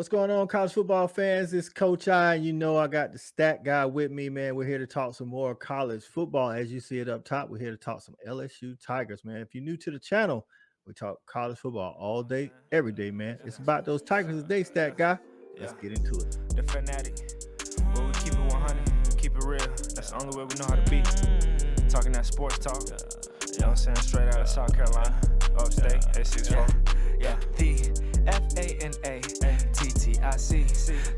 What's going on, college football fans? It's Coach I, and you know I got the stat guy with me, man. We're here to talk some more college football. As you see it up top, we're here to talk some LSU Tigers, man. If you're new to the channel, we talk college football all day, every day, man. It's about those Tigers today, stat guy. Let's get into it. The fanatic, where we keep it 100, keep it real. That's the only way we know how to be. Talking that sports talk, you know what I'm saying? Straight out of South Carolina, upstate, A64. Yeah, the FANATTIC,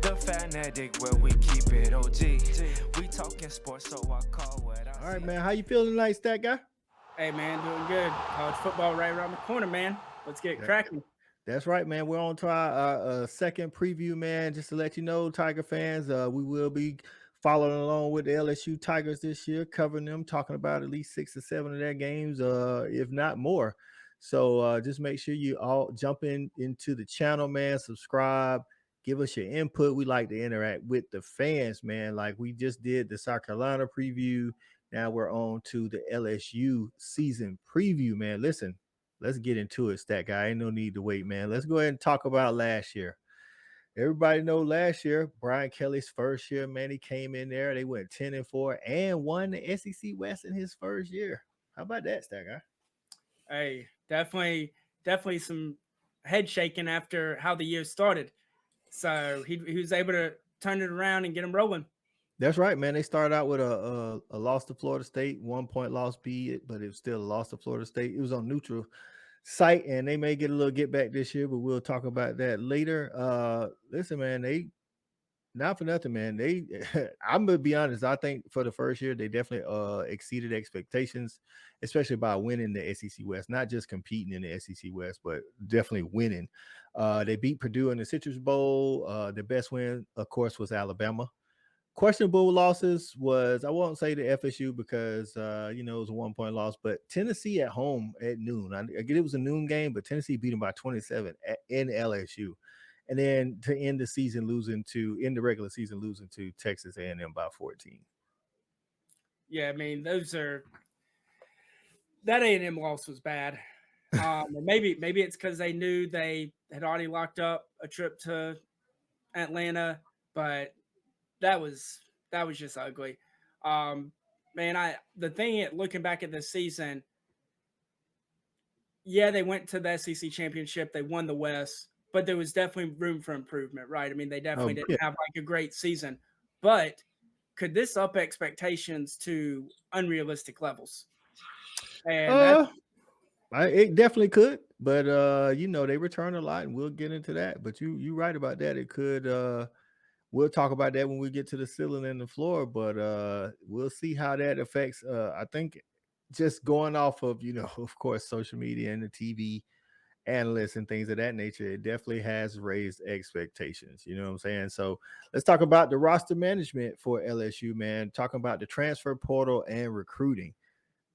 the fanatic, where we keep it OG. We talking sports, so I call what I see. All right, man. How you feeling tonight, stat guy? Hey man, doing good. College football right around the corner, man. Let's get cracking. That's right, man. We're on to our second preview, man. Just to let you know, Tiger fans, we will be following along with the LSU Tigers this year, covering them, talking about at least 6 or 7 of their games, if not more. So just make sure you all jump into the channel, man. Subscribe, give us your input. We like to interact with the fans, man. Like we just did the South Carolina preview. Now we're on to the LSU season preview, man. Listen. Let's get into it, stat guy. Ain't no need to wait, man. Let's go ahead and talk about last year. Everybody know last year, Brian Kelly's first year, man, he came in there. They went 10-4 and won the SEC West in his first year. How about that, stat guy? Hey, definitely some head shaking after how the year started. So he was able to turn it around and get them rolling. That's right, man. They started out with a loss to Florida State, 1 point loss, but it was still a loss to Florida State. It was on neutral site, and they may get a little get back this year, but we'll talk about that later. Listen, man, they not for nothing, man. They I'm gonna be honest, I think for the first year they definitely exceeded expectations, especially by winning the SEC West, not just competing in the SEC West, but definitely winning. They beat Purdue in the Citrus Bowl. The best win, of course, was Alabama. Questionable losses was, I won't say the FSU because it was a 1 point loss, but Tennessee at home at noon. I get it was a noon game, but Tennessee beat them by 27 in LSU, and then to end the regular season losing to Texas A&M by 14. Yeah, I mean that A&M loss was bad. Maybe it's because they knew they had already locked up a trip to Atlanta, but that was just ugly. The thing looking back at this season, yeah, they went to the SEC championship, they won the West, but there was definitely room for improvement, right? I mean, they definitely Yeah. didn't have like a great season, but could this up expectations to unrealistic levels? And It definitely could, but they return a lot, and we'll get into that. But you right about that. It could. We'll talk about that when we get to the ceiling and the floor, but we'll see how that affects. I think just going off of of course, social media and the TV analysts and things of that nature, it definitely has raised expectations. You know what I'm saying? So let's talk about the roster management for LSU, man. Talking about the transfer portal and recruiting.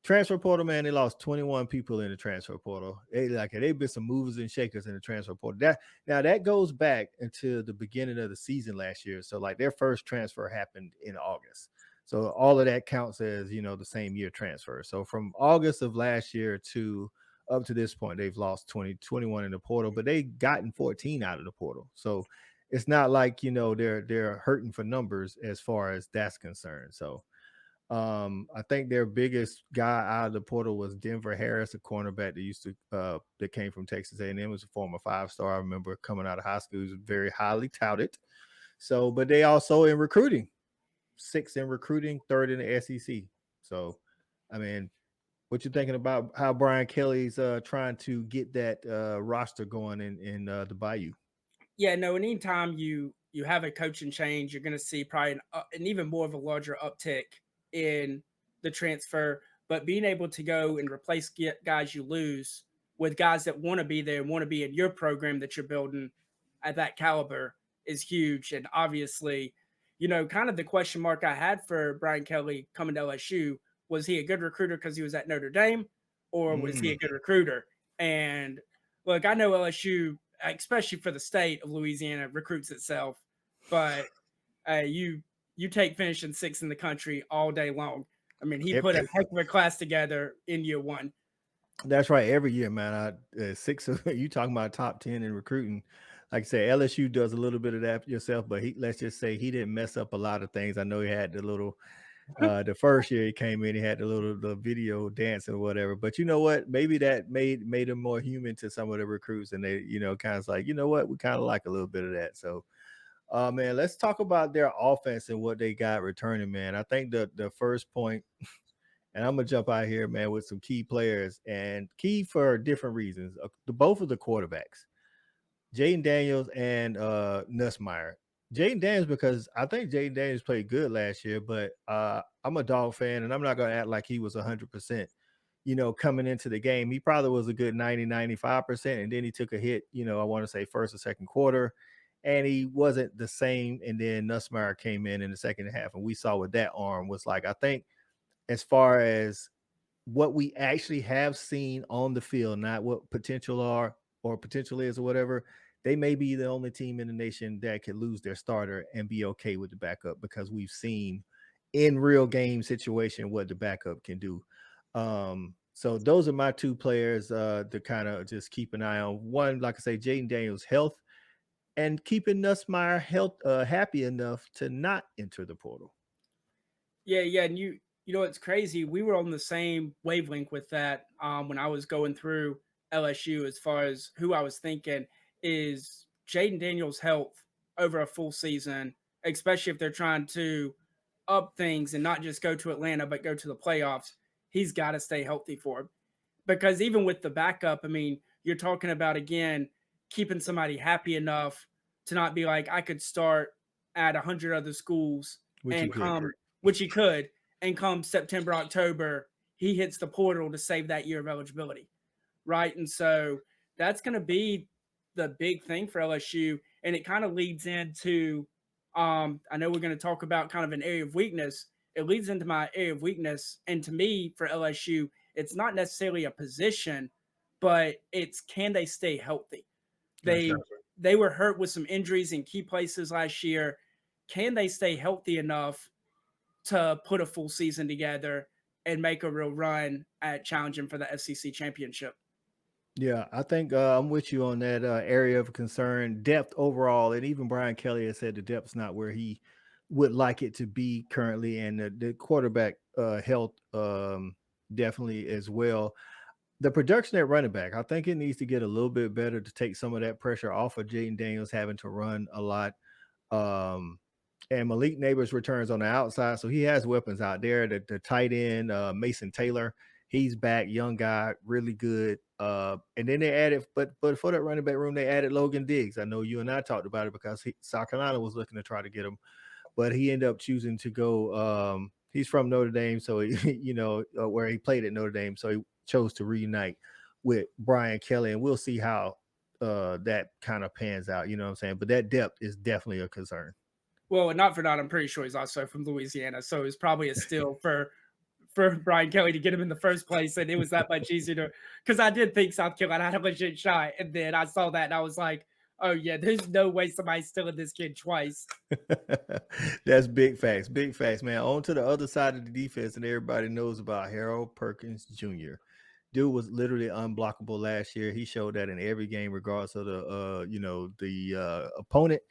Transfer portal, man, they lost 21 people in the transfer portal. They've been some movers and shakers in the transfer portal. That goes back into the beginning of the season last year. So like their first transfer happened in August. So all of that counts as the same year transfer. So from August of last year to up to this point, they've lost 21 in the portal, but they've gotten 14 out of the portal. So it's not like they're hurting for numbers as far as that's concerned. So I think their biggest guy out of the portal was Denver Harris, a cornerback that came from Texas A&M, was a former 5-star. I remember coming out of high school, he was very highly touted. So, but they also in recruiting, 6th in recruiting, 3rd in the SEC. So, I mean, what you thinking about how Brian Kelly's trying to get that roster going in the Bayou? Yeah, no. Anytime you have a coaching change, you're going to see probably an even more of a larger uptick in the transfer, but being able to go and replace guys you lose with guys that want to be there and want to be in your program that you're building at that caliber is huge. And obviously, kind of the question mark I had for Brian Kelly coming to LSU, was he a good recruiter because he was at Notre Dame, or was he a good recruiter? And look, I know LSU, especially for the state of Louisiana, recruits itself, but you take finishing 6th in the country all day long. I mean, he put a heck of a class together in year one. That's right. Every year, man. 6 of you talking about top 10 in recruiting. like I say, LSU does a little bit of that yourself, but let's just say he didn't mess up a lot of things. I know he had the little the first year he came in, he had the video dance or whatever. But you know what? Maybe that made him more human to some of the recruits, and they, kind of like, you know what, we kind of like a little bit of that. So man, let's talk about their offense and what they got returning, man. I think the first point, and I'm gonna jump out here, man, with some key players and key for different reasons. Both of the quarterbacks. Jaden Daniels and Nussmeier. Jaden Daniels, because I think Jaden Daniels played good last year, but I'm a dog fan and I'm not gonna act like he was 100%. Coming into the game, he probably was a good 90-95%, and then he took a hit, I want to say first or second quarter, and he wasn't the same. And then Nussmeier came in the second half, and we saw what that arm was like. I think as far as what we actually have seen on the field, not what potential are or potential is or whatever, they may be the only team in the nation that could lose their starter and be okay with the backup, because we've seen in real game situation what the backup can do. So those are my two players to kind of just keep an eye on. One, like I say, Jaden Daniels' health, and keeping Nussmeier happy enough to not enter the portal. Yeah, yeah, and you know it's crazy. We were on the same wavelength with that when I was going through LSU as far as who I was thinking is Jaden Daniels' health over a full season, especially if they're trying to up things and not just go to Atlanta but go to the playoffs. He's got to stay healthy for him because even with the backup, I mean, you're talking about again keeping somebody happy enough to not be like I could start at 100 other schools Which he and could. come, which he could, and come September, October, he hits the portal to save that year of eligibility, right? And so that's going to be the big thing for LSU, and it kind of leads into I know we're going to talk about kind of an area of weakness. It leads into my area of weakness, and to me, for LSU, it's not necessarily a position, but it's can they stay healthy? They Gotcha. they were hurt with some injuries in key places last year. Can they stay healthy enough to put a full season together and make a real run at challenging for the SEC championship? Yeah, I think I'm with you on that area of concern. Depth overall, and even Brian Kelly has said the depth's not where he would like it to be currently, and the quarterback health definitely as well. The production at running back, I think it needs to get a little bit better to take some of that pressure off of Jaden Daniels having to run a lot. Um, and Malik Neighbors returns on the outside, so he has weapons out there. The tight end, Mason Taylor, he's back, young guy, really good. And then they added, but for that running back room, they added Logan Diggs. I know you and I talked about it because South Carolina was looking to try to get him, but he ended up choosing to go. He's from Notre Dame, so he, where he played at Notre Dame, so he chose to reunite with Brian Kelly, and we'll see how that kind of pans out. You know what I'm saying? But that depth is definitely a concern. Well, not for not, I'm pretty sure he's also from Louisiana, so it's probably a steal for Brian Kelly to get him in the first place, and it was that much easier to because I did think South Carolina had a legit shot, and then I saw that and I was like, oh yeah, there's no way somebody's stealing this kid twice. That's big facts, man. On to the other side of the defense, and everybody knows about Harold Perkins Jr. Dude was literally unblockable last year. He showed that in every game, regardless of the opponent.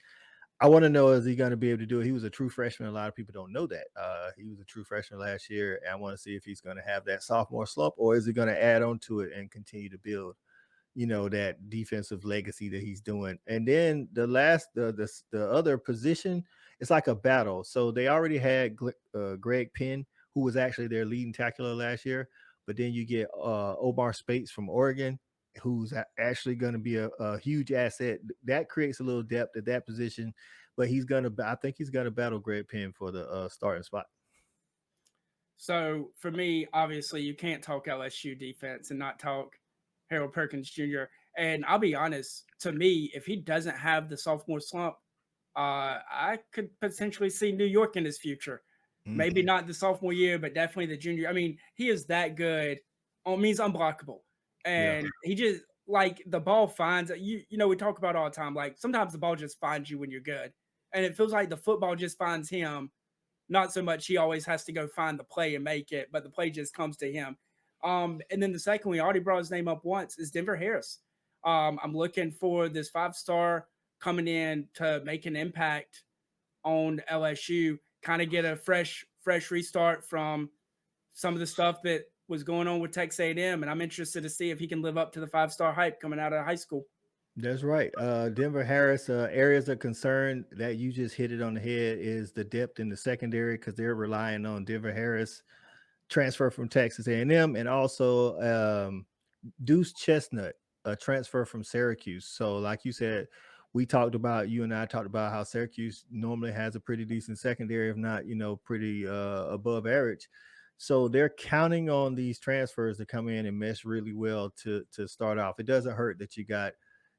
I want to know, is he going to be able to do it? He was a true freshman. A lot of people don't know that. He was a true freshman last year. And I want to see if he's going to have that sophomore slump, or is he going to add on to it and continue to build, that defensive legacy that he's doing. And then the other position, it's like a battle. So they already had Greg Penn, who was actually their leading tackler last year. But then you get Omar Spates from Oregon, who's actually going to be a huge asset. That creates a little depth at that position, but I think he's going to battle Greg Penn for the starting spot. So for me, obviously, you can't talk LSU defense and not talk Harold Perkins Jr. And I'll be honest, to me, if he doesn't have the sophomore slump, I could potentially see New York in his future. Maybe Mm-hmm. not the sophomore year, but definitely the junior. I mean, he is that good. Means unblockable, Yeah. and he just like the ball finds you. You know, we talk about all the time. Like sometimes the ball just finds you when you're good, and it feels like the football just finds him. Not so much he always has to go find the play and make it, but the play just comes to him. And then the second we already brought his name up once is Denver Harris. I'm looking for this 5-star coming in to make an impact on LSU, kind of get a fresh restart from some of the stuff that was going on with Texas A&M, and I'm interested to see if he can live up to the 5-star hype coming out of high school. That's right. Denver Harris, areas of concern that you just hit it on the head is the depth in the secondary because they're relying on Denver Harris transfer from Texas A&M and also Deuce Chestnut, a transfer from Syracuse. So, like you said, you and I talked about how Syracuse normally has a pretty decent secondary, if not, pretty above average. So they're counting on these transfers to come in and mesh really well to start off. It doesn't hurt that you got,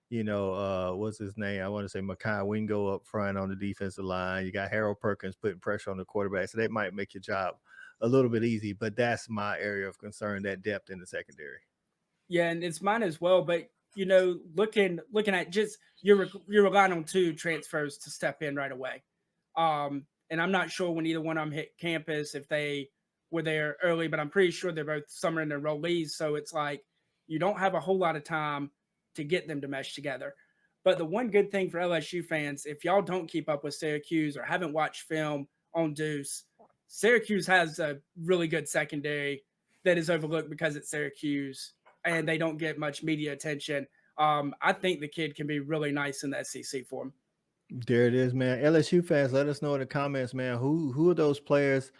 what's his name? I want to say Makai Wingo up front on the defensive line. You got Harold Perkins putting pressure on the quarterback. So that might make your job a little bit easy, but that's my area of concern, that depth in the secondary. Yeah, and it's mine as well. But looking at just you're relying on two transfers to step in right away. And I'm not sure when either one of them hit campus if they were there early, but I'm pretty sure they're both summer and enrollees. So it's like you don't have a whole lot of time to get them to mesh together. But the one good thing for LSU fans, if y'all don't keep up with Syracuse or haven't watched film on Deuce, Syracuse has a really good secondary that is overlooked because it's Syracuse and they don't get much media attention. I think the kid can be really nice in the SEC for him. There it is, man. LSU fans, let us know in the comments, man. Who are those players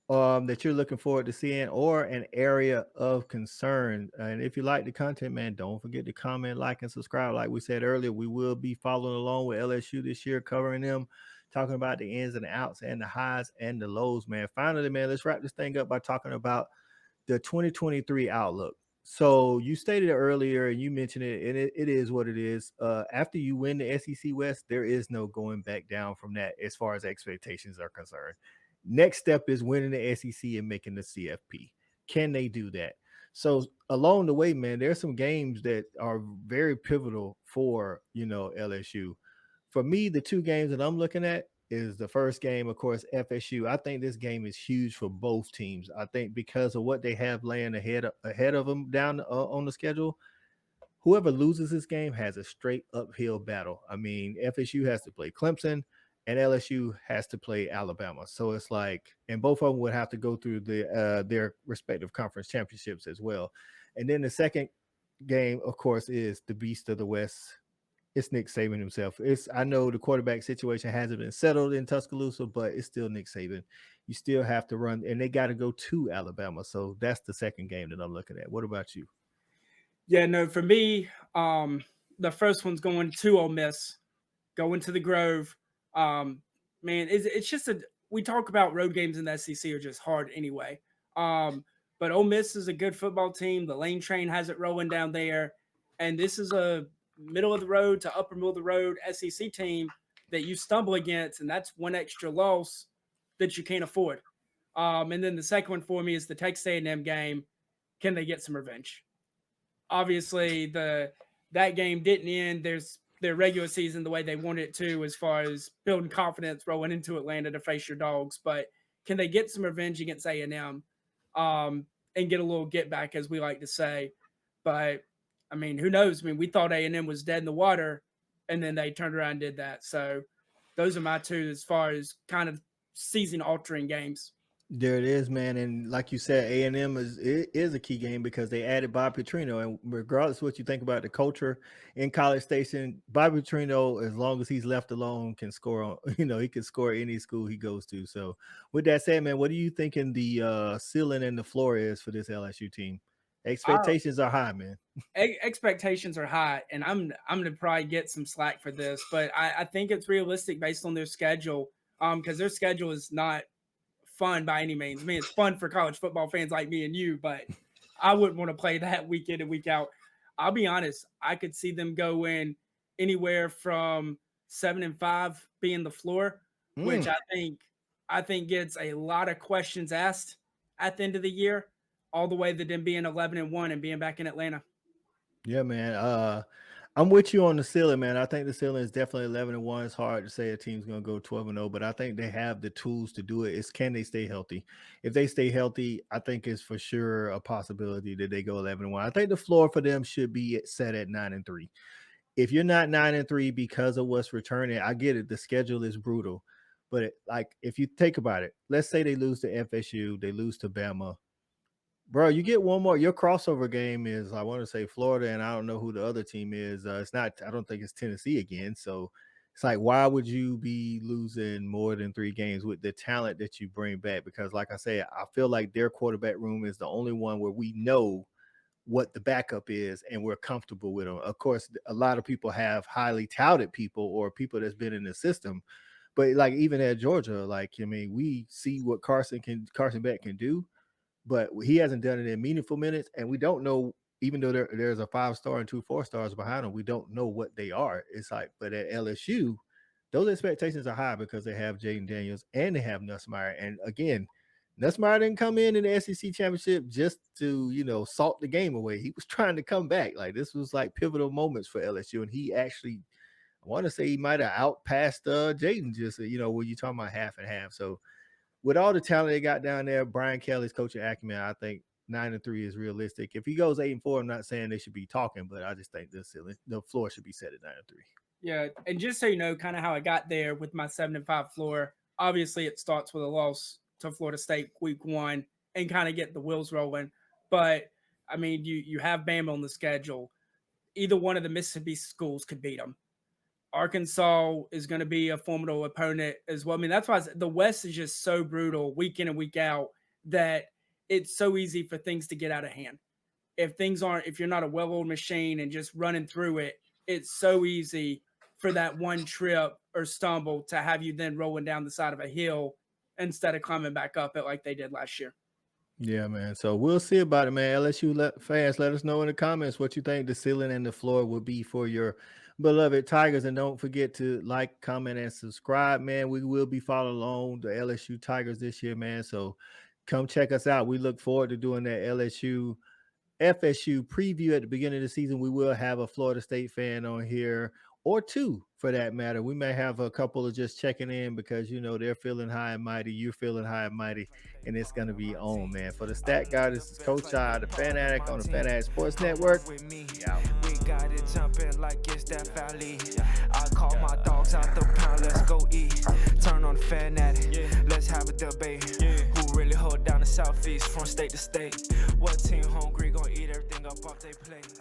that you're looking forward to seeing or an area of concern? And if you like the content, man, don't forget to comment, like, and subscribe. Like we said earlier, we will be following along with LSU this year, covering them, talking about the ins and outs and the highs and the lows, man. Finally, man, let's wrap this thing up by talking about the 2023 outlook. So you stated it earlier and you mentioned it, and it is what it is. After you win the SEC West, there is no going back down from that as far as expectations are concerned. Next step is winning the SEC and making the CFP. Can they do that? So along the way, man, there's some games that are very pivotal for LSU. For me, the two games that I'm looking at is the first game, of course, FSU. I think this game is huge for both teams. I think because of what they have laying ahead of them down on the schedule, whoever loses this game has a straight uphill battle. I mean, FSU has to play Clemson and LSU has to play Alabama. So it's like, and both of them would have to go through their respective conference championships as well. And then the second game, of course, is the Beast of the West. It's Nick Saban himself. I know the quarterback situation hasn't been settled in Tuscaloosa, but it's still Nick Saban. You still have to run, and they got to go to Alabama. So that's the second game that I'm looking at. What about you? Yeah, no, for me, the first one's going to Ole Miss, going to the Grove. Man, it's just we talk about road games in the SEC are just hard anyway. But Ole Miss is a good football team. The Lane Train has it rolling down there, and this is a middle of the road to upper middle of the road SEC team that you stumble against, and that's one extra loss that you can't afford. And then the second one for me is the Texas A&M game. Can they get some revenge? Obviously, that game didn't end their regular season the way they wanted it to, as far as building confidence rolling into Atlanta to face your dogs. But can they get some revenge against A&M and get a little get back, as we like to say? But I mean, who knows? I mean, we thought A&M was dead in the water, and then they turned around and did that. So those are my two as far as kind of season-altering games. There it is, man. And like you said, A&M is a key game because they added Bob Petrino. And regardless of what you think about the culture in College Station, Bob Petrino, as long as he's left alone, can score on, he can score any school he goes to. So with that said, man, what do you thinking the ceiling and the floor is for this LSU team? Expectations are high, man. Expectations are high, and I'm gonna probably get some slack for this, but I think it's realistic based on their schedule. Because their schedule is not fun by any means. I mean, it's fun for college football fans like me and you, but I wouldn't want to play that week in and week out. I'll be honest, I could see them go in anywhere from 7-5 being the floor, which I think gets a lot of questions asked at the end of the year, all the way to them being 11-1 and being back in Atlanta. Yeah, man. I'm with you on the ceiling, man. I think the ceiling is definitely 11-1. It's hard to say a team's going to go 12-0, but I think they have the tools to do it. It's can they stay healthy? If they stay healthy, I think it's for sure a possibility that they go 11-1. I think the floor for them should be set at 9-3. if you're not 9-3 because of what's returning, I get it. The schedule is brutal, but like if you think about it, let's say they lose to FSU, they lose to Bama, bro. You get one more. Your crossover game is, I want to say, Florida, and I don't know who the other team is. It's not. I don't think it's Tennessee again. So it's like, why would you be losing more than 3 games with the talent that you bring back? Because, like I said, I feel like their quarterback room is the only one where we know what the backup is and we're comfortable with them. Of course, a lot of people have highly touted people or people that's been in the system, but like even at Georgia, like I mean, we see what Carson Beck can do, but he hasn't done it in meaningful minutes, and we don't know. Even though there's a 5-star and 2 4-stars behind them, we don't know what they are. It's like, but at LSU, those expectations are high because they have Jaden Daniels and they have Nussmeier. And again, Nussmeier didn't come in the SEC championship just to salt the game away. He was trying to come back. Like this was like pivotal moments for LSU, and he actually, I want to say, he might have outpassed Jaden just when you talking about half and half. So with all the talent they got down there, Brian Kelly's coaching acumen, I think 9-3 is realistic. If he goes 8-4, I'm not saying they should be talking, but I just think the floor should be set at 9-3. Yeah, and just so you know, kind of how I got there with my 7-5 floor. Obviously, it starts with a loss to Florida State week 1 and kind of get the wheels rolling. But I mean, you have Bama on the schedule. Either one of the Mississippi schools could beat them. Arkansas is going to be a formidable opponent as well. I mean, that's why the West is just so brutal week in and week out that it's so easy for things to get out of hand. If you're not a well-oiled machine and just running through it, it's so easy for that one trip or stumble to have you then rolling down the side of a hill instead of climbing back up it like they did last year. Yeah, man. So we'll see about it, man. LSU fans, let us know in the comments what you think the ceiling and the floor will be for your beloved Tigers. And don't forget to like, comment, and subscribe, man. We will be following along the LSU Tigers this year, man. So come check us out. We look forward to doing that LSU FSU preview at the beginning of the season. We will have a Florida State fan on here, or 2 for that matter. We may have a couple of just checking in because they're feeling high and mighty, you're feeling high and mighty, and it's gonna be on, man. For the Stat Guy, this is Coach I, the Fan Addict on the Fan Addict Sports Network. Yeah. We got it jumping like it's that valley. I call my dogs out the pound, let's go eat. Turn on the Fan Addict, let's have a debate. Who really hold down the Southeast from state to state? What team hungry gonna eat everything up off they plate?